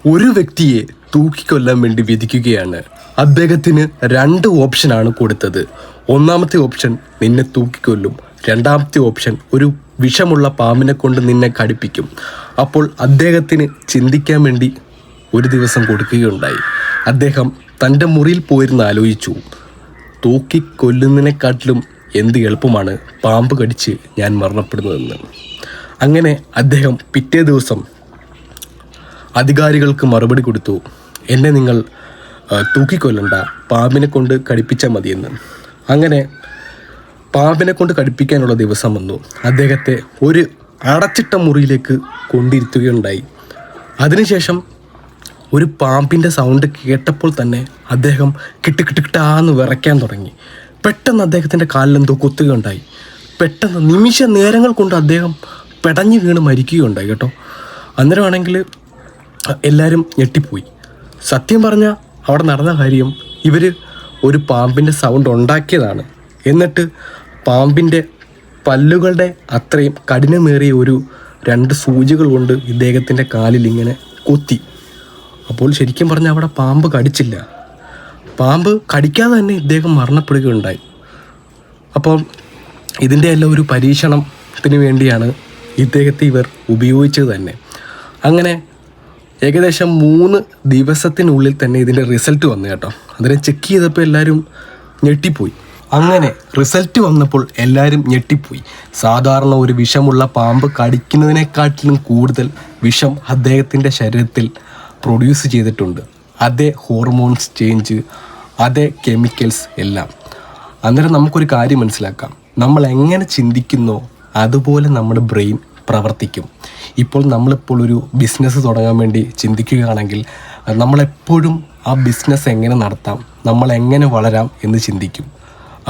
ഒരു വ്യക്തിയെ തൂക്കിക്കൊല്ലാൻ വേണ്ടി വിധിക്കുകയാണ്. അദ്ദേഹത്തിന് 2 ഓപ്ഷനാണ് കൊടുത്തത്. ഒന്നാമത്തെ ഓപ്ഷൻ നിന്നെ തൂക്കിക്കൊല്ലും, രണ്ടാമത്തെ ഓപ്ഷൻ ഒരു വിഷമുള്ള പാമ്പിനെ കൊണ്ട് നിന്നെ കടിപ്പിക്കും. അപ്പോൾ അദ്ദേഹത്തിന് ചിന്തിക്കാൻ വേണ്ടി ഒരു ദിവസം കൊടുക്കുകയുണ്ടായി. അദ്ദേഹം തൻ്റെ മുറിയിൽ പോയിരുന്ന് ആലോചിച്ചു, തൂക്കിക്കൊല്ലുന്നതിനെക്കാട്ടിലും എന്ത് എളുപ്പമാണ് പാമ്പ് കടിച്ച് ഞാൻ മരണപ്പെടുന്നതെന്ന്. അങ്ങനെ അദ്ദേഹം പിറ്റേ ദിവസം അധികാരികൾക്ക് മറുപടി കൊടുത്തു, എന്നെ നിങ്ങൾ തൂക്കിക്കൊല്ലണ്ട, പാമ്പിനെ കൊണ്ട് കടിപ്പിച്ചാൽ മതിയെന്ന്. അങ്ങനെ പാമ്പിനെ കൊണ്ട് കടിപ്പിക്കാനുള്ള ദിവസം വന്നു. അദ്ദേഹത്തെ ഒരു അടച്ചിട്ട മുറിയിലേക്ക് കൊണ്ടിരുത്തുകയുണ്ടായി. അതിനുശേഷം ഒരു പാമ്പിൻ്റെ സൗണ്ട് കേട്ടപ്പോൾ തന്നെ അദ്ദേഹം കിട്ടുകിട്ടാന്ന് വിറയ്ക്കാൻ തുടങ്ങി. പെട്ടെന്ന് അദ്ദേഹത്തിൻ്റെ കാലിലെന്തോ കുത്തുകയുണ്ടായി. പെട്ടെന്ന് നിമിഷ നേരങ്ങൾ കൊണ്ട് അദ്ദേഹം പെടഞ്ഞു വീണ് മരിക്കുകയുണ്ടായി കേട്ടോ. അന്നേരമാണെങ്കിൽ എല്ലാവരും ഞെട്ടിപ്പോയി. സത്യം പറഞ്ഞാൽ അവിടെ നടന്ന കാര്യം, ഇവർ ഒരു പാമ്പിൻ്റെ സൗണ്ട് ഉണ്ടാക്കിയതാണ്. എന്നിട്ട് പാമ്പിൻ്റെ പല്ലുകളുടെ അത്രയും കഠിനമേറിയ ഒരു 2 സൂചികൾ കൊണ്ട് ഇദ്ദേഹത്തിൻ്റെ കാലിൽ ഇങ്ങനെ കൊത്തി. അപ്പോൾ ശരിക്കും പറഞ്ഞാൽ അവിടെ പാമ്പ് കടിച്ചില്ല. പാമ്പ് കടിക്കാതെ തന്നെ ഇദ്ദേഹം മരണപ്പെടുകയുണ്ടായി. അപ്പോൾ ഇതിൻ്റെ എല്ലാം ഒരു പരീക്ഷണത്തിന് വേണ്ടിയാണ് ഇദ്ദേഹത്തെ ഇവർ ഉപയോഗിച്ചത് തന്നെ. അങ്ങനെ ഏകദേശം 3 ദിവസത്തിനുള്ളിൽ തന്നെ ഇതിൻ്റെ റിസൾട്ട് വന്നു കേട്ടോ. അതിനെ ചെക്ക് ചെയ്തപ്പോൾ എല്ലാവരും ഞെട്ടിപ്പോയി. അങ്ങനെ റിസൾട്ട് വന്നപ്പോൾ എല്ലാവരും ഞെട്ടിപ്പോയി. സാധാരണ ഒരു വിഷമുള്ള പാമ്പ് കടിക്കുന്നതിനെക്കാട്ടിലും കൂടുതൽ വിഷം അദ്ദേഹത്തിൻ്റെ ശരീരത്തിൽ പ്രൊഡ്യൂസ് ചെയ്തിട്ടുണ്ട്. അതേ ഹോർമോൺസ് ചേഞ്ച്, അതേ കെമിക്കൽസ് എല്ലാം. അന്നേരം നമുക്കൊരു കാര്യം മനസ്സിലാക്കാം, നമ്മൾ എങ്ങനെ ചിന്തിക്കുന്നോ അതുപോലെ നമ്മുടെ ബ്രെയിൻ പ്രവർത്തിക്കും. ഇപ്പോൾ നമ്മളിപ്പോൾ ഒരു ബിസിനസ് തുടങ്ങാൻ വേണ്ടി ചിന്തിക്കുകയാണെങ്കിൽ നമ്മളെപ്പോഴും ആ ബിസിനസ് എങ്ങനെ നടത്താം, നമ്മൾ എങ്ങനെ വളരാം എന്ന് ചിന്തിക്കും.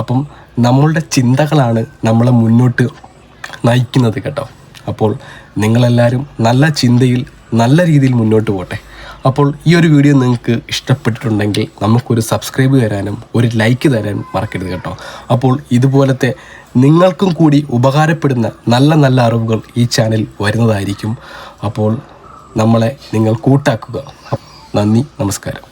അപ്പം നമ്മളുടെ ചിന്തകളാണ് നമ്മളെ മുന്നോട്ട് നയിക്കുന്നത് കേട്ടോ. അപ്പോൾ നിങ്ങളെല്ലാവരും നല്ല ചിന്തയിൽ നല്ല രീതിയിൽ മുന്നോട്ട് പോട്ടെ. അപ്പോൾ ഈ ഒരു വീഡിയോ നിങ്ങൾക്ക് ഇഷ്ടപ്പെട്ടിട്ടുണ്ടെങ്കിൽ നമുക്കൊരു സബ്സ്ക്രൈബ് തരാനും ഒരു ലൈക്ക് തരാനും മറക്കരുത് കേട്ടോ. അപ്പോൾ ഇതുപോലത്തെ നിങ്ങൾക്കും കൂടി ഉപകാരപ്പെടുന്ന നല്ല നല്ല അറിവുകൾ ഈ ചാനൽ വരുന്നതായിരിക്കും. അപ്പോൾ നമ്മളെ നിങ്ങൾ കൂട്ടാക്കുക. നന്ദി, നമസ്കാരം.